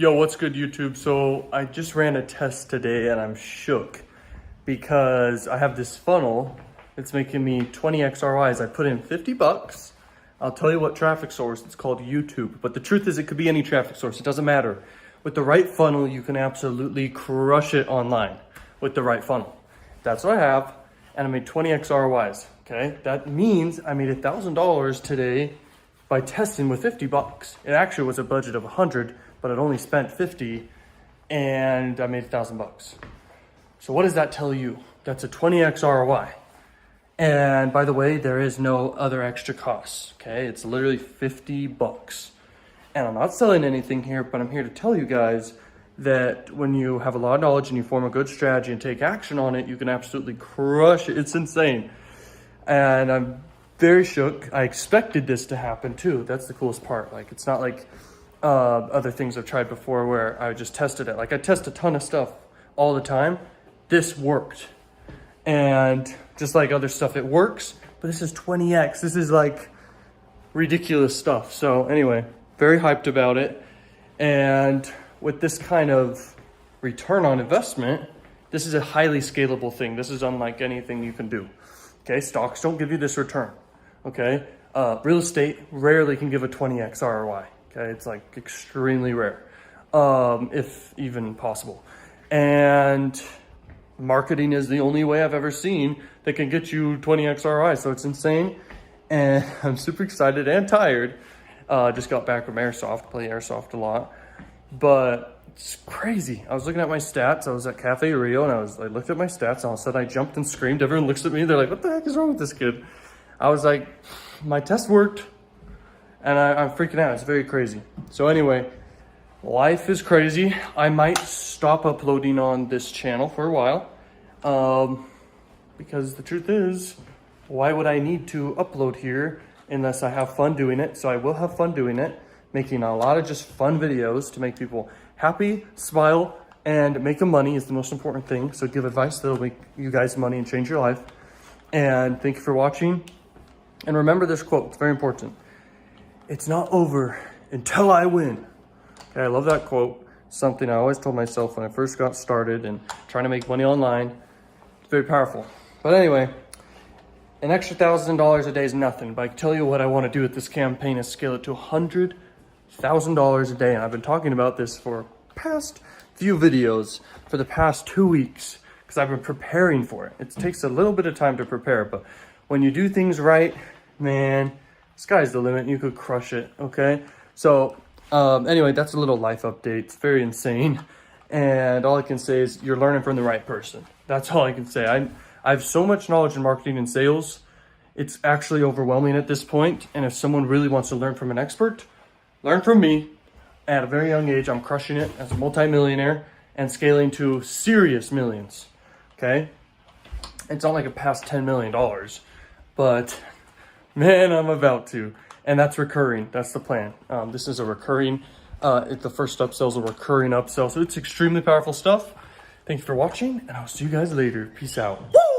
Yo, what's good, YouTube? So I just ran a test today and I'm shook because I have this funnel. It's making me 20x ROIs. I put in 50 bucks. I'll tell you what traffic source. It's called YouTube. But the truth is it could be any traffic source. It doesn't matter. With the right funnel, you can absolutely crush it online with the right funnel. That's what I have. And I made 20x ROIs. Okay. That means I made $1,000 today by testing with 50 bucks. It actually was a budget of 100, but I'd only spent 50 and I made 1,000 bucks. So what does that tell you? That's a 20x ROI. And by the way, there is no other extra costs. Okay. It's literally 50 bucks. And I'm not selling anything here, but I'm here to tell you guys that when you have a lot of knowledge and you form a good strategy and take action on it, you can absolutely crush it. It's insane. And I'm very shook. I expected this to happen too. That's the coolest part. Like, it's not like other things I've tried before where I just tested it. Like, I test a ton of stuff all the time. This worked. And just like other stuff, it works, but this is 20x. This is like ridiculous stuff. So anyway, very hyped about it. And with this kind of return on investment, this is a highly scalable thing. This is unlike anything you can do. Okay, stocks don't give you this return. Okay, real estate rarely can give a 20x ROI. Okay, it's like extremely rare, if even possible. And marketing is the only way I've ever seen that can get you 20x ROI. So it's insane. And I'm super excited and tired. Just got back from airsoft, play airsoft a lot, but it's crazy. I was looking at my stats. I was at Cafe Rio and I looked at my stats and all of a sudden I jumped and screamed. Everyone looks at me. They're like, what the heck is wrong with this kid? I was like, my test worked. And I'm freaking out. It's very crazy. So anyway, life is crazy. I might stop uploading on this channel for a while. Because the truth is, why would I need to upload here unless I have fun doing it? So I will have fun doing it, making a lot of just fun videos to make people happy, smile, and make them money is the most important thing. So give advice that'll make you guys money and change your life. And thank you for watching. And remember this quote, it's very important. It's not over until I win. Okay, I love that quote. Something I always told myself when I first got started and trying to make money online. It's very powerful. But anyway, an extra $1,000 a day is nothing. But I can tell you what I want to do with this campaign is scale it to $100,000 a day. And I've been talking about this for past few videos for the past 2 weeks because I've been preparing for it. It takes a little bit of time to prepare, but when you do things right, man, sky's the limit. You could crush it. Okay. So anyway, that's a little life update. It's very insane. And all I can say is you're learning from the right person. That's all I can say. I have so much knowledge in marketing and sales. It's actually overwhelming at this point. And if someone really wants to learn from an expert, learn from me. At a very young age, I'm crushing it as a multimillionaire and scaling to serious millions. Okay. It's not like a past $10 million, but man, I'm about to. And that's recurring. That's the plan. This is a recurring, the first upsell is a recurring upsell. So it's extremely powerful stuff. Thank you for watching and I'll see you guys later. Peace out. Woo!